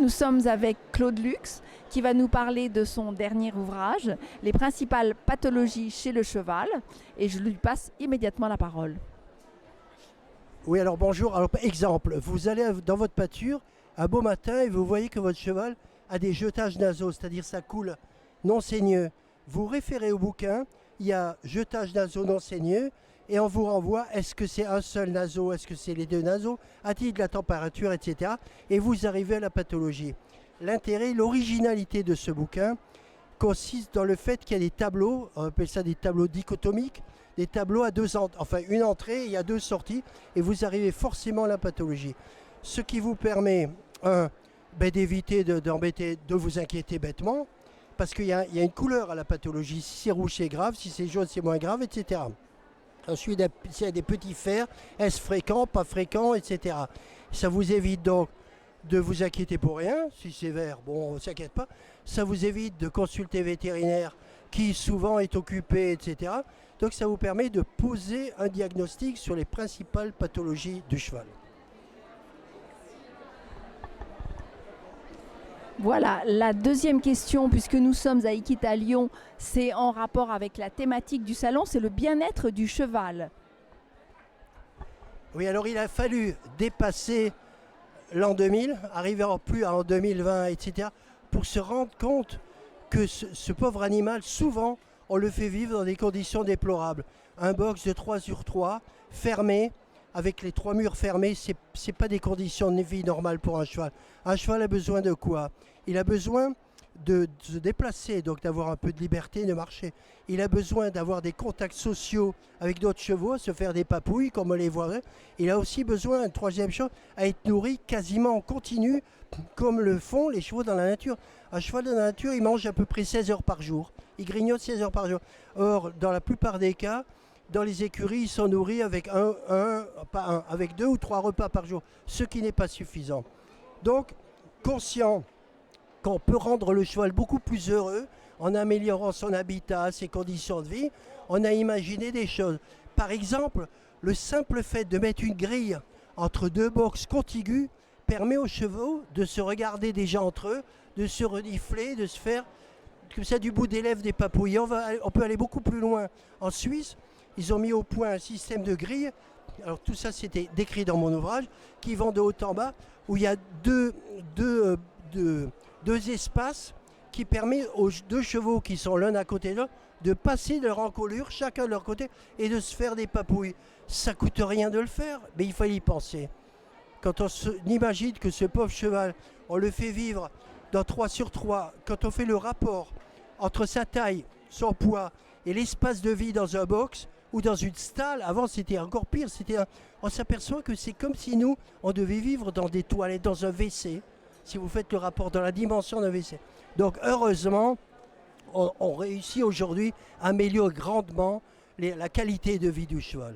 nous sommes avec Claude Lux qui va nous parler de son dernier ouvrage, Les principales pathologies chez le cheval. Et je lui passe immédiatement la parole. Oui, alors bonjour. Alors, par exemple, vous allez dans votre pâture un beau matin et vous voyez que votre cheval a des jetages nasaux, c'est-à-dire ça coule non saigneux. Vous référez au bouquin, il y a jetage nasaux non saigneux et on vous renvoie est-ce que c'est un seul naseau, est-ce que c'est les deux naseaux, a-t-il de la température, etc. Et vous arrivez à la pathologie. L'intérêt, l'originalité de ce bouquin consiste dans le fait qu'il y a des tableaux, on appelle ça des tableaux dichotomiques, des tableaux à une entrée et il y a deux sorties et vous arrivez forcément à la pathologie. Ce qui vous permet, d'éviter de vous inquiéter bêtement, parce qu'il y a une couleur à la pathologie. Si c'est rouge, c'est grave, si c'est jaune, c'est moins grave, etc. Ensuite, s'il y a des petits fers, est-ce fréquent, pas fréquent, etc. Ça vous évite donc de vous inquiéter pour rien. Si c'est vert, bon, on ne s'inquiète pas. Ça vous évite de consulter vétérinaire qui souvent est occupé, etc. Donc ça vous permet de poser un diagnostic sur les principales pathologies du cheval. Voilà, la deuxième question, puisque nous sommes à Equita Lyon, c'est en rapport avec la thématique du salon, c'est le bien-être du cheval. Oui, alors il a fallu dépasser l'an 2000, arriver en plus à en 2020, etc., pour se rendre compte que ce pauvre animal, souvent, on le fait vivre dans des conditions déplorables. Un box de 3 sur 3, fermé, avec les 3 murs fermés, c'est pas des conditions de vie normales pour un cheval. Un cheval a besoin de quoi? Il a besoin de se déplacer, donc d'avoir un peu de liberté de marcher. Il a besoin d'avoir des contacts sociaux avec d'autres chevaux, se faire des papouilles comme on les voit. Il a aussi besoin, une troisième chose, à être nourri quasiment en continu, comme le font les chevaux dans la nature. Un cheval dans la nature, il mange à peu près 16 heures par jour. Il grignote 16 heures par jour. Or, dans la plupart des cas, dans les écuries, ils sont nourris avec avec 2 ou 3 repas par jour, ce qui n'est pas suffisant. Donc, conscient qu'on peut rendre le cheval beaucoup plus heureux en améliorant son habitat, ses conditions de vie, on a imaginé des choses. Par exemple, le simple fait de mettre une grille entre 2 boxes contigus permet aux chevaux de se regarder déjà entre eux, de se renifler, de se faire comme ça du bout des lèvres des papouilles. On peut aller beaucoup plus loin. En Suisse, ils ont mis au point un système de grille. Alors tout ça, c'était décrit dans mon ouvrage, qui vont de haut en bas, où il y a deux espaces qui permettent aux 2 chevaux qui sont l'un à côté de l'autre de passer de leur encolure, chacun de leur côté, et de se faire des papouilles. Ça coûte rien de le faire, mais il fallait y penser. Quand on imagine que ce pauvre cheval, on le fait vivre dans 3 sur 3, quand on fait le rapport entre sa taille, son poids et l'espace de vie dans un box ou dans une stalle, avant c'était encore pire, on s'aperçoit que c'est comme si nous, on devait vivre dans des toilettes, dans un WC, si vous faites le rapport dans la dimension d'un WC. Donc heureusement, on réussit aujourd'hui à améliorer grandement la qualité de vie du cheval,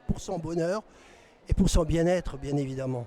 pour son bonheur et pour son bien-être, bien évidemment.